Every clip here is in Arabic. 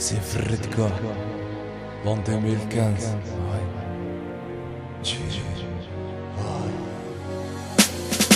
Sefredka l'an 2015.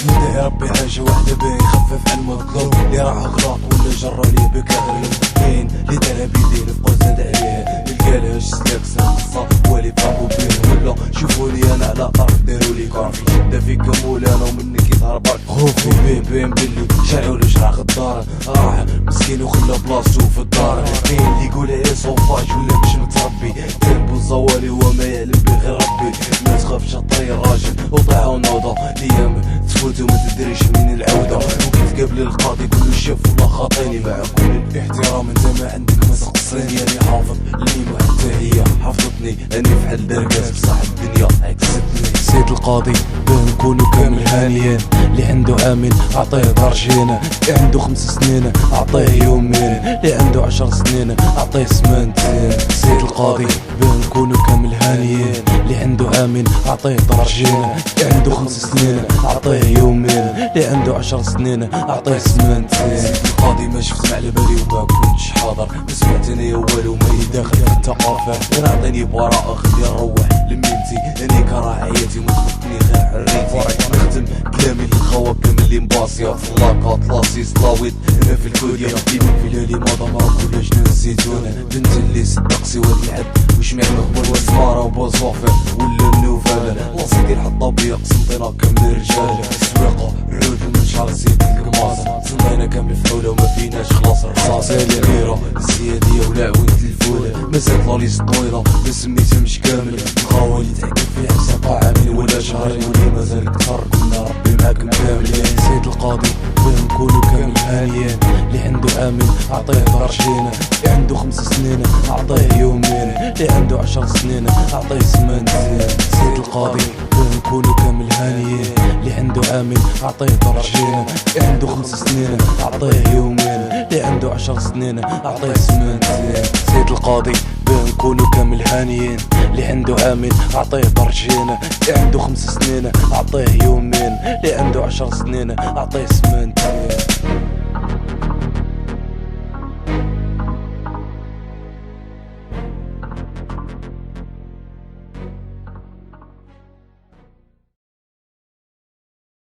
ندعي ربي حاجة واحدة باين يخفف عن المطلوب اللي راح غلط ولا جراني بك غير المسكين اللي دارها بيدين بقى زاد عليه ملقالهاش سلاك سنقصة والي فاقو بيه ولا شوفوني انا على طرف دارولي كارفي شدة فيك مول انا ومنك يظهر برك خوفي بين بلي شارعو لجرع غدار راح مسكين وخلى بلاصتو في الدار كاين اللي يقول عليه صوفاج ولا مش متربي تنبو الزوالي وما يعلم به غير ربي ما تخافش عطري الراجل وطيحو نوضة ليام تفوت وما تدريش من العودة وكيف قبل القاضي كل شاف والله خاطيني مع كل الاحترام انت ما عندك ما تقصيني اني حافظ اللي ما حتى هي حفظتني اني فحال دركات بصح الدنيا عكستني سيد القاضي باه نكونو كامل هانيين اللي عنده عامين اعطيه درجين اللي عنده 5 سنين اعطيه يومين اللي عنده 10 سنين اعطيه سمانتين سيد القاضي باه نكونو كامل هانيين اللي عنده عامين اعطيه درجين اللي عنده 5 سنين اعطيه يومين اللي عنده 10 سنين اعطيه سمانتين سيد القاضي ما شفت على بالي وما كنتش حاضر ما سمعتني والو ما يداخل في الثقافة انا عطيني براءة خلي نروح لمينتي اني كره حياتي ما تفوتني غير حريتي نختم كلامي للخواب كامل اللي مباصية في اللاكات لاسي سلاويت انا في الكوديا ديما في ليلي ما ضمرك ولا جنان الزيتونة بنت اللي صدقسي واد الحد وش معنى مقبول وسمارة وبوصوفر ولا النوفالة لاصيدي الحطابية قسمطينا كامل رجالة السويقة الرود المنشار زيت القماصة صندينا كامل فحولة وما فيناش خلاص الرصاصة الكبيرة الزيادية ولا عوينت الفولة مازال طاليس طويلة ما سميتها مش كامل الخوالي تحكي في حساب عامل ولا شهرين واللي مازال كتر كنا ربي معاكم كاملين سيد القاضي باه نكونو كامل هانيين اللي عنده عامل اعطيه درجين اللي عنده 5 سنين اعطيه يومين اللي عنده 10 سنين اعطيه سمانتين سيد القاضي باه نكونو كامل هانيين اللي عنده عامل اعطيه درجين اللي عنده 5 سنين اعطيه يومين اللي عنده 10 سنين اعطيه سمانتين سيد القاضي باه نكونو كامل هانيين اللي عنده عامل اعطيه درجين اللي عنده 5 سنين اعطيه يومين اللي عنده 10 سنين اعطيه سمانتين